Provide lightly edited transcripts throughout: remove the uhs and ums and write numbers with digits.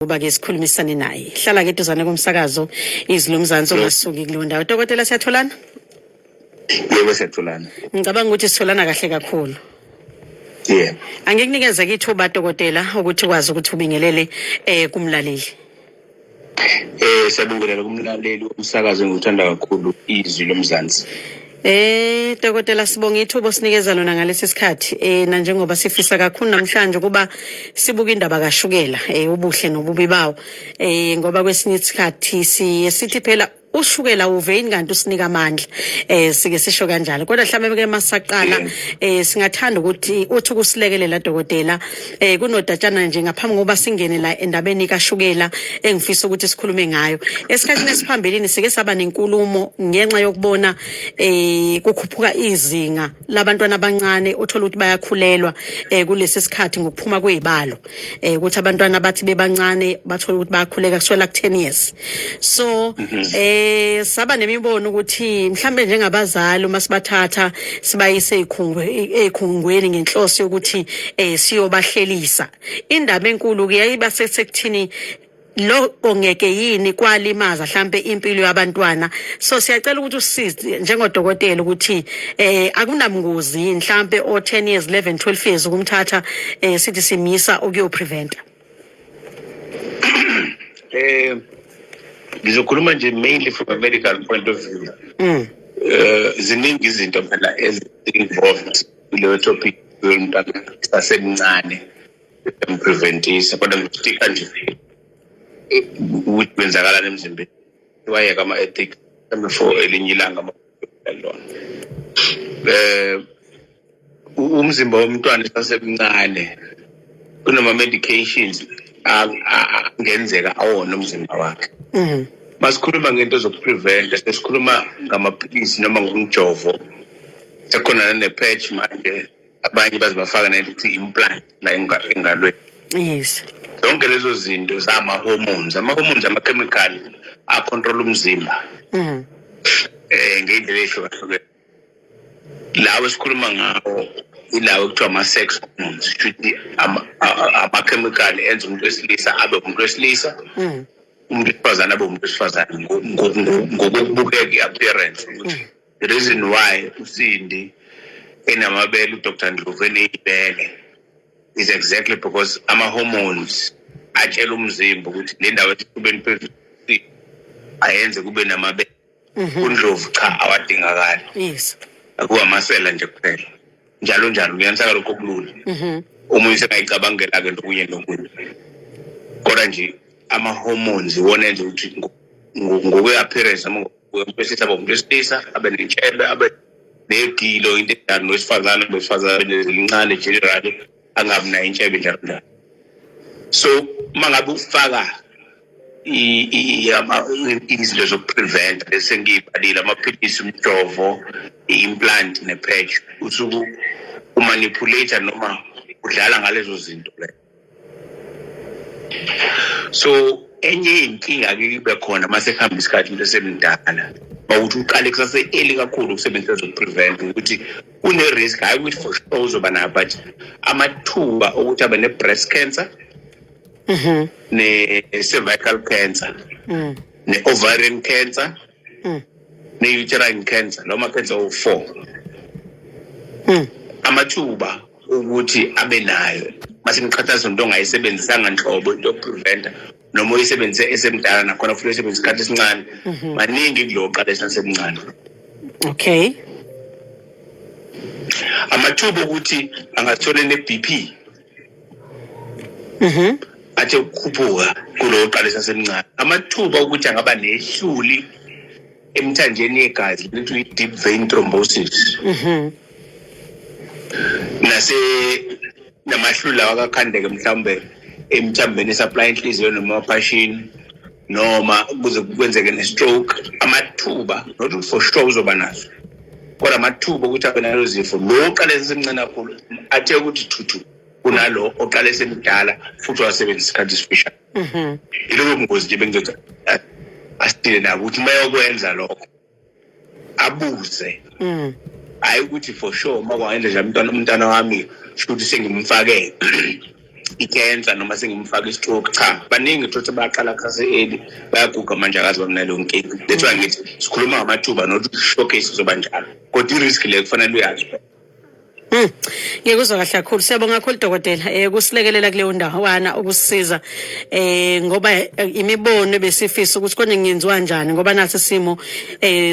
Kuba ke sikhulumisane naye. Hlala ke eduzane komsakazo izilo Mzansi ongasuki kuleyo ndawo. Dokotela siyatholana? Yebo siyatholana. Ngicabanga ukuthi sitholana kahle kakhulu. Yeah. Angikunikeze ke ithuba dokotela ukuthi ukwazi ukuthi ubingelele kumlaleli. Siyabingelela kumlaleli umsakazo engiwuthanda kakhulu izwi loMzansi. Dokotela sibonga ithuba sinikeza lona ngalesi sikhathi na njengoba sifisa kakhulu namhlanje kuba sibuka indaba kaShukela ubuhle nobubi bawo ngoba kwesinye isikhathi sithi phela ushukela uveni kanti usinika amandla sike sisho kanjalo kodwa mhlawumbe ke masaqala singathanda ukuthi uthi kusilekelela dokotela kunodatshana nje ngaphambi ngoba singene la endabeni kaShukela engifisa ukuthi sikhulume ngayo esikhathini esiphambilini sike saba nenkulumo ngenxa yokubona kukhuphuka izinga labantwana abancane othola ukuthi bayakhulelwa kulesi sikhathi ngokuphuma kwezibalo ukuthi abantwana bathi bebancane bathola ukuthi bayakhuleka kuswela ku 10 years so saba nemibono ukuthi mhlambe njengabazali uma sibathatha sibayise ezikhungweni ngenhloso yokuthi siyobahlelisa indaba enkulu ke yayiba sekuthini lo ongeke yini kwalimaza mhlambe impilo yabantwana so siyacela ukuthi usize njengodokotela ukuthi akunamngozi mhlambe o 10 years 11 12 years ukumthatha sithi simisa ukuyopreventa. Ngizokhuluma nje mainly from a medical point of view. Ziningi izinto phela involved kuleyo topic yomntwana sasemncane empreventisa kodwa ngistika nje ukuthi kwenzakala emzimbeni wayeka ama ethics before elinye ilanga amalona umzimba womntwana sasemncane kunoma medications angenzeka awona umzimba wakhe. Masikhuluma ngento zokuprevent sesikhuluma ngamaphilisi noma ngomjovo sekhona nepatch manje abanye bazibafaka nelithi implant la engalweni. Yes. Zonke lezo zinto zama hormones ama-chemical acontrol umzimba ngendlela ehlukahlukene lawo esikhuluma ngawo ilawo kuthiwa ama-sex hormones shuthi ama-chemical enza umuntu wesilisa abe umuntu wesilisa umuntu wesifazane abe umuntu wesifazane ngokubukeka i-appearance ukuthi the reason why uSindi enamabele uDr Ndlovu eneyibele is exactly because ama-hormones atshela umzimba ukuthi le ndawo esifubeni phezulu ayenze kube namabele uNdlovu cha awadingakali. Yes. Akuwamasela nje kuphela njalo kuyanisaka lokho okulula umuntu sekayicabangela ke nokunye nokunye kodwa nje ama-hormones iwona enza ukuthi ngokwe-appearance ngokwempesisa umuntu wesilisa abe nentshebe abe negilo into enjani wesifazane lincane generally angabi nayo intshebe njalo. So mangabe ufaka izinto zokuprevent bese ngiyibhalile amaphilisi umjovo i-implant nepatch usuku umanipulate noma udlala ngalezo zinto le. So enye inkinga ke ibe khona mase khamba isikhathi into semidala bawuthi uqale kusase early kakhulu ukusebenzisa zokuprevent ukuthi une risk hayi ukuthi for sure uzoba nayo but amathuba ukuthi abe ne breast cancer ne cervical cancer ne ovarian cancer ne uterine cancer noma cancer of 4 amathuba ukuthi abe nayo mase ngiqhathaza into ongayisebenzisanga nhlobo into preventer noma uyisebenzise esemdala nakhona futhi uyisebenzisa isikhathi esincane maningi kulo qala esemncane. Okay. Amathuba ukuthi angathola ne-BP athe ukukhuphuka kulo qala esemncane. Amathuba ukuthi angaba nehluli emthanjeni yegazi lithi deep vein thrombosis namahlula awakakhandeke mhlawumbe emthambeni supply inhliziyo noma passion noma kuze kwenzeke ne-stroke amathuba not for sure uzoba nazo kodwa amathuba ukuthi abe nalo zifo lo qala esemncane kakhulu athe ukuthi thuthu kunalo oqala esemdala futhi wasebenzisa isikhathi esifishane. Iloko bungozi nje bengizothi asitile nabo ukuthi mayokwenza lokho abuze hayi ukuthi for sure makwangenza nje umntana wami futhi sengimfake i-cancer noma sengimfaka i-stroke, cha, baningi futhi baqala khase bayaguga manje akazi bakunaleyo nkinga. That's why ngithi sikhuluma ngamathuba not showcase uzoba njalo, kodwa i-risk le kufanele uyazi. Ngikuzwa kahle kakhulu. Siyabonga kakhulu dokotela kusilekelela kuleyo ndawana ukusisiza ngoba imibono besifisa ukuthi konke ngiyenziwa kanjani ngoba nathi simo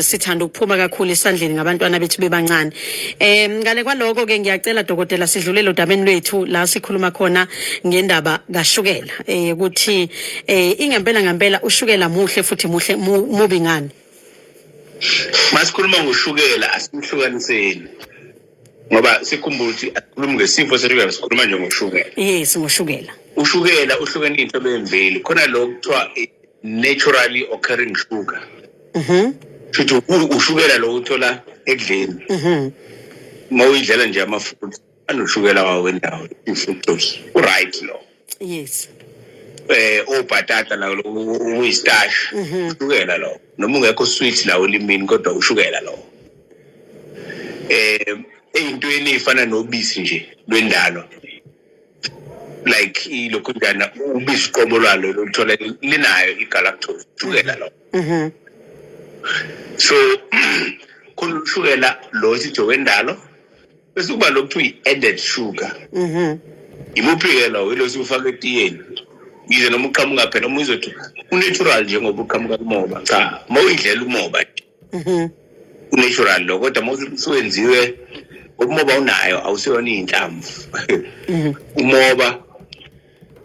sithanda ukuphuma kakhulu esandleni ngabantwana bethu bebancane. Ngale kwaloko ke ngiyacela dokotela sidlulele odabeni lwethu la sikhuluma khona ngendaba kashukela ukuthi ngempela ushukela muhle futhi mubi ngani. Masikhuluma ngoshukela asimhlukaniseni. Ngoba sikhumbula ukuthi asikhulumi ngesifo seshukela, sikhuluma nje ngoshukela. Yes, ngoshukela. Ushukela uhlukene inhlobo emveli. Khona lo kuthiwa naturally occurring sugar. Futhi ushukela lo uthola ekudleni. Mawuyidlela nje amafruit anoshukela wawo wendawo, i-fructose. Right lo. Yes. Obhatata la lo uyistash. Ushukela lo. Noma ungekho sweet la olimini kodwa ushukela lo. Eyintweni efana nobisi nje lwendalo, like ilokhu njana ubisi qobo lwalo luthola linayo igalactose, ushukela lo. So khona ushukela lo sijo wendalo bese kuba lokhu i-added sugar. Imuphi lo ilo sifaka etiyeni yize noma uqhamuka phela noma uzothi unatural njengoba uqhamuka kumoba, cha mawuyidlela umoba unatural lo, kodwa mawusuwenziwe umoba unayo awusiyona inhlamvu. Umoba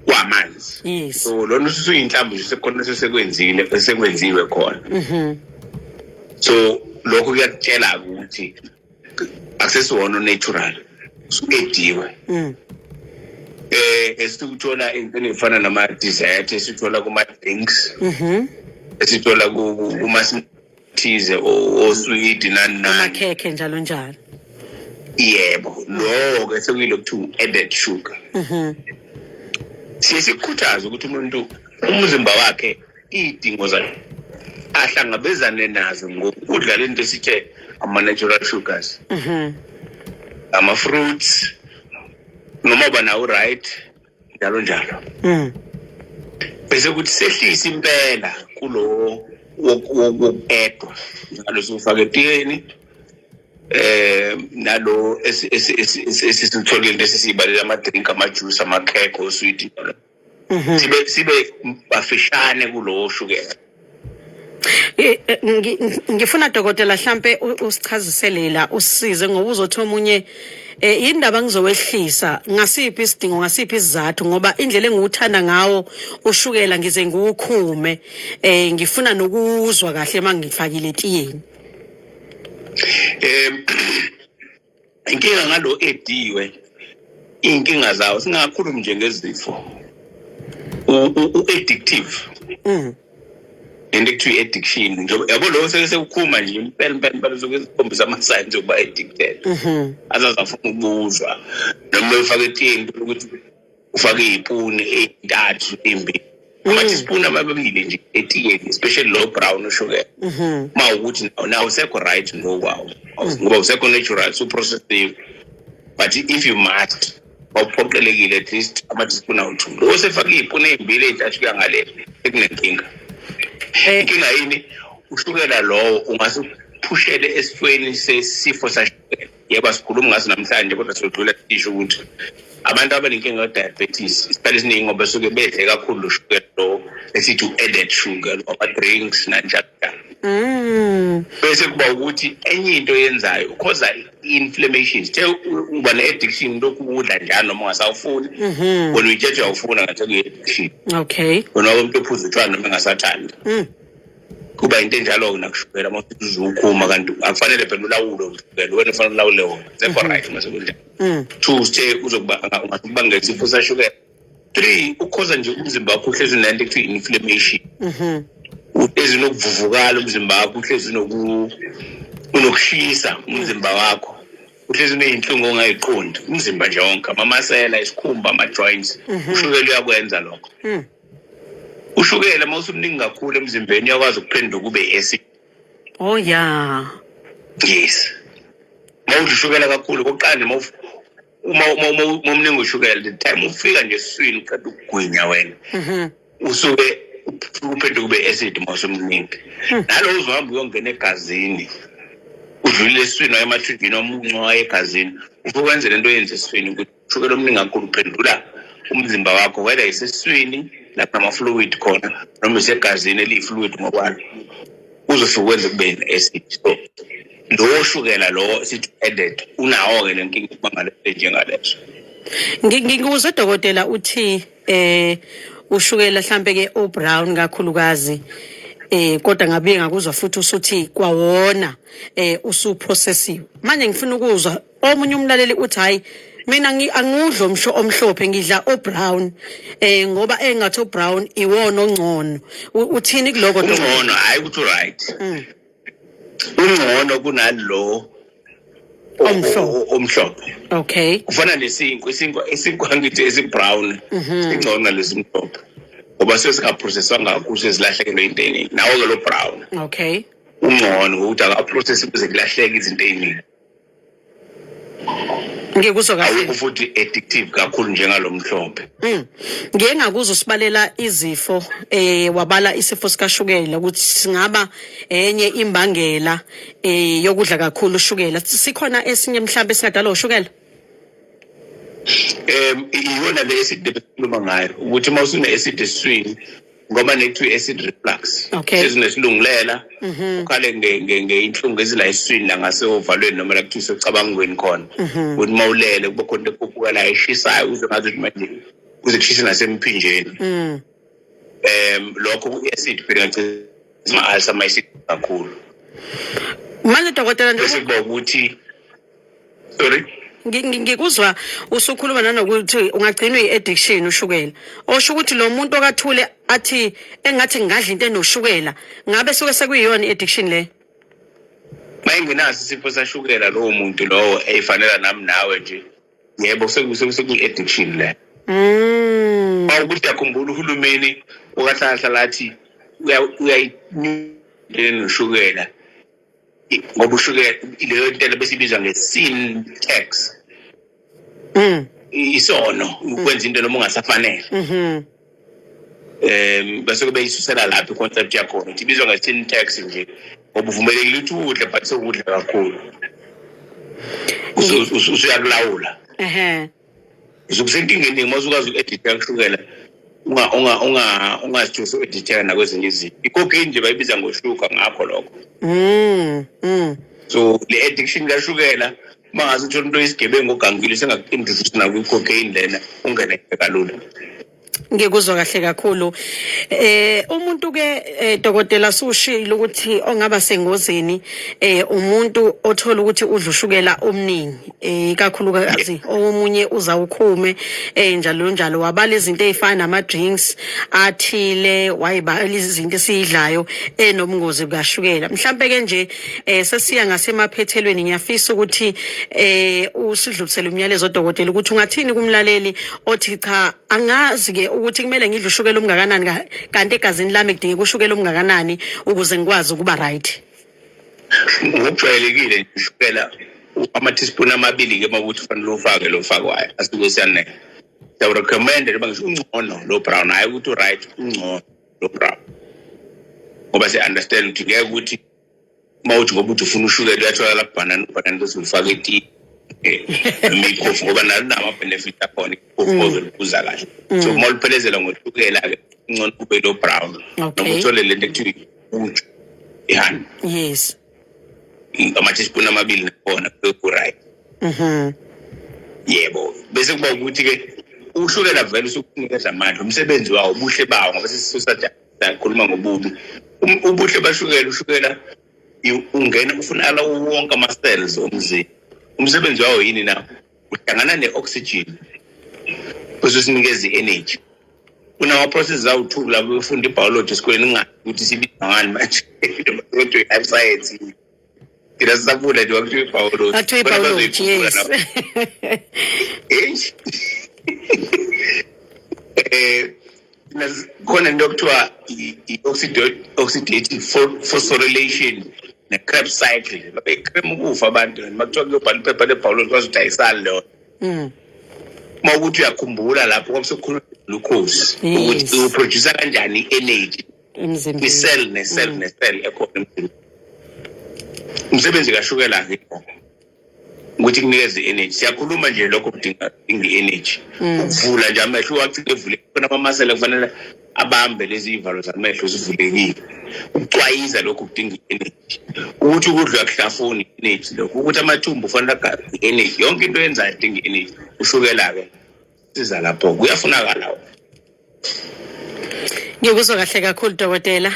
wamanzi. Yes. So lona usuyinhlamvu nje sekhona sekwenziwe khona. So lokho kuyakutshela ukuthi akusesiwona natural, usediwe. Esithola into efana nama dessert, esithola kuma drinks. Esithola kuma smoothies o sweet nani amakhekhe njalo njalo. Yebo, lo ke sekuyilokhu added sugar. Sisikhuthaza ukuthi umuntu umzimba wakhe idingo zakhe ahlangabezane nazo ngokudla lento esithe ama natural sugars. Ama fruits noma banawo right njalo njalo. Bese kuthi sehlisa impela kulo wokuedwa njalo sifaka etiyeni nalo esisitholile lesisibalela ama drink ama juice ama cake o sweet sibe bafishane kulo shukela. Ngifuna dokotela mhlambe usichazisele la usisize ngoba uzothi omunye indaba ngizowehlisa ngasiphi isidingo ngasiphi isizathu ngoba indlela engiwuthanda ngawo ushukela ngize ngiwukhume ngifuna nokuzwa kahle mangifakile etiyeni. Inkinga ngalo ediwe inkinga zawo singakhulumi nje ngezifo addictive. Into kuthiwa addiction njengoba yabo lo sekukhuma nje impela uzokuzikhombisa ama signs okuba addicted. Azazafuna ukuzwa noma ufaka etiyeni ukuthi ufake izipuni ezintathu embi ama-teaspoon amabili nje etiyeni, especially low brown ushukela. Mawukuthi nawo usekho right ngokwawo ngoba usekho natural so processed, but if you must awuphoqelekile at least ama-teaspoon awu-2 lo sefaka izipuni ezimbili ezintathu kuya ngale ekunenkinga. Inkinga yini ushukela lo ungasuphushele esifweni sesifo sashukela. Yebo sikhuluma ngaso namhlanje kodwa sodlula isho ukuthi abantu abanenkinga ye diabetes isikhathi esiningi ngoba suke bedle kakhulu ushukela lo esithi added sugar ama drinks nanjalo. Bese kuba ukuthi enye into yenzayo ukhoza inflammation. Uba ne-addiction lokhu ukudla njalo noma ungasawufuni wena uyitshetshe awufuna ngathi kuyi-addiction. Okay. Wena umuntu ophuza utshwala noma engasathandi. Kuba into enjalo nakushukela mase uzukhuma kanti akufanele phela ulawule ushukela wena ufanele ulawule wona. Sekho right mase kunjalo. 2 stay uzokuba ungasibangela isifo sashukela. 3 ukhoza nje umzimba wakho uhlezi unento ekuthiwa inflammation. Uhlezi nokuvuvukala umzimba wakho, uhlezi unokushisa umzimba wakho, uhlezi uneyinhlungu ongayiqondi umzimba nje wonke, amamasela, isikhumba, ama joints. Ushukela uyakwenza lokho. Ushukela mawusumningi kakhulu emzimbeni uyakwazi ukuphenduka kube acid. Oh yeah. Yes. Mawudla ushukela kakhulu koqanda uma umningi ushukela the time ufika nje eswini qeda ukugwinya wena usuke uphethe kube acid mosomningi nalo uzohamba uyongena egazini udlulile eswini emathunjini omunco egazini ukwenza lento yenze eswini ukuthi ushukela omningi kakhulu uphendula umzimba wakho whether iseswini lapha ama fluid khona noma isegazini elifluid ngokwalo uzofika ukwenza kube ne-acid so lo shukela lo sithi added unawo ke lenkinga kubangale njengaleso ngikuze dokotela uthi ushukela mhlambe ke o brown kakhulukazi kodwa ngabe ngakuzwa futhi usuthi kwawona usuprocessiwe manje ngifuna ukuzwa omunye umlaleli uthi hayi mina angudlo umsho omhlophe ngidla o brown ngoba engathi o brown iwona ongcono uthini kuloko ongcono hayi ukuthi right ungcono kunalo omhlophe okay kufana isinkwa ngithi esibrown singcono lesimhlophe ngoba sesingaprocesswanga kakhulu sezilahlekelwe into eningi nawo ke lo brown okay ungcono ukuthi akaprocess ukuze kulahleke izinto eziningi ngikuzwa kahle futhi addictive kakhulu njengalo mhlophe ngeke ngakuza usibalela izifo wabala isifo sikashukela ukuthi singaba enye imbangela yokudla kakhulu ushukela sikhona esinye mhlambe singadala ushukela iyona le acid ebekhuluma ngayo ukuthi mawusune acid eswini ngoba nethu acid reflux sezinesilungulela ukhale ngeinhlungu ezila eswini la ngase ovalweni noma la kuthiwa socabangweni khona ukuthi mawulele kuba khona ukukhuphuka la eshisayo uze ngathi manje uze kushisa nasemphinjeni lokho ku-acid phela ama-ulcer ama-acid kakhulu manje dokotela bese kuba ukuthi sorry ngikuzwa usukhuluma nanokuthi ungagcinwa i-addiction ushukela osho ukuthi lo muntu okathule athi engathi ngadla into enoshukela ngabe suke sekuyiyona i-addiction le mayingenaso isifo sashukela lowo muntu lowo eyifanela nami nawe nje yebo sekuyi-addiction le ukuthi yakhumbula uhulumeni okahlala athi uyayinyulela noshukela ngoba ushukela leyo nto besibiza nge-sin tax isono ukwenza into noma ungasafanele bese kube isusela lapho iconcept yakho ukuthi ibizwa nge-sin tax nje ngoba uvumelekile ukuthi udle but sokudla kakhulu usuyakulawula ususenkingeni mawusukazi uku-editha kushukela ungazijusi u-editheka nakwezinye izinto i-cocaine nje bayibiza ngoshuka ngakho lokho so le addiction kashukela mangaze uthola into yisigebengu ogangile sengaku-introduce nakwi-cocaine lena ungene kalula ngikuzwa kahle kakhulu umuntu ke dokotela sushilo ukuthi ongaba sengozini umuntu othola ukuthi udla ushukela omningi kakhulukazi omunye uzawukhume njalo wabala izinto ezifana nama drinks athile wayibala izinto esiyidlayo enobungozi bukashukela mhlambe ke nje sesiya ngasemaphethelweni ngiyafisa ukuthi usidlulisele umyalezo dokotela ukuthi ungathini kumlaleli othi cha angazi ke ukuthi kumele ngidle ushukela omngakanani kanti egazini lami kudingeka ushukela omngakanani ukuze ngikwazi ukuba right ngokujwayelekile ushukela ama-teaspoon amabili ke makuthi ufanele ufake lo fakwayo asuke siyanele I would recommend it bangisho ungcono lo brown hayi ukuthi right ungcono lo brown ngoba si understand ukuthi ngeke ukuthi mawuthi ngoba uthi ufuna ushukela uyathola banana bese ufake tea mikhofu ngoba nama benefit akhona ikhofu ozokuza kahle so uma uliphelezela ngoshukela ke ungcono kube lo brown noma uthole lento ekuthiwa uju ihani yes ama-teaspoon amabili nakhona ku right yebo bese kuba ukuthi ke ushukela vele usukunikeza amandla umsebenzi wawo ubuhle bawo ngoba sesisusa sikhuluma ngobubi ubuhle bashukela ushukela ungena ufunala wonke ama-cells omzimba umsebenzi wawo yini na uhlangana ne-oxygen bese sinikeza i-energy kunama-process awu-2 lapho befunda i-biology esikoleni ungazi ukuthi sibiza ngani manje kodwa i-life science ila sisafunda nje kwakuthiwa i-biology athiwa i-biology yes khona into okuthiwa i-oxidative phosphorylation ne-Krebs cycle babe-Krebs ukufa abantu makuthiwa kuyobhala iphepha le-biology kwazi ukuthi ayisali leyo Mawukuthi uyakhumbula lapho kwasekukhuluma glucose ukuthi uproduce kanjani energy emzimbeni. Cell ekhona emzimbeni. Umsebenzi kashukela ke ukuthi kunikeze energy. Siyakhuluma nje lokho kudinga energy. Ukuvula nje amehlo wacike evule khona ama-muscle kufanele abambe lezi ivalo zamehlo zivulekile. Ukucwayiza lokho kudinga energy. Ukuthi ukudla kuhlafuni energy lokho. Ukuthi amathumbu kufanele akha energy. Yonke into yenzayo idinga energy. Ushukela ke siza lapho kuyafunakala. Ngikuzwa kahle kakhulu dokotela.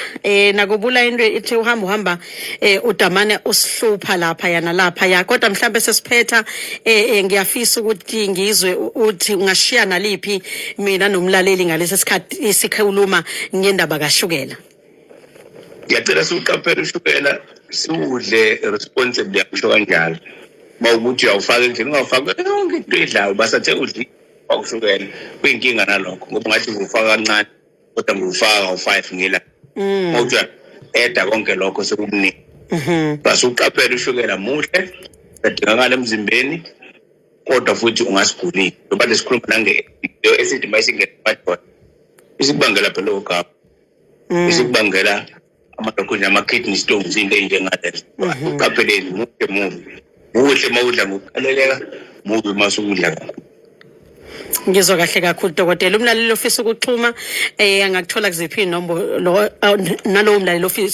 Nakubula into ithi uhamba udamane usihlupha lapha yana lapha ya kodwa mhlambe sesiphetha ngiyafisa ukuthi ngizwe uthi ungashiya naliphi mina nomlaleli ngalesi sikhathi isikhuluma ngendaba kashukela. Ngiyacela siuqaphele ushukela siudle responsibly yakusho kanjalo. Mawukuthi uyawufaka endlini ungawufaka yonke into edlayo basathe udli wakushukela. Kuyinkinga nalokho ngoba ngathi ufaka kancane kodwa ngufaka u5 ngela. Mawuthi eda konke lokho sekukunika. Basuqaphela ushukela muhle edingakala emzimbeni kodwa futhi ungasigulile. Ngoba lesikhuluma nange acid mayisingena phakathi. Isikubangela phela lokho. Isikubangela amadokotela ama-kidney stones into enjengalezo. Uqapheleni muhle mawudla ngokuqaleleka mubi masukudla. Ngizwa kahle kakhulu dokotela. Umlaleli ofisa ukuxhuma angakuthola kuziphi inombolo nalowo mlaleli ofisa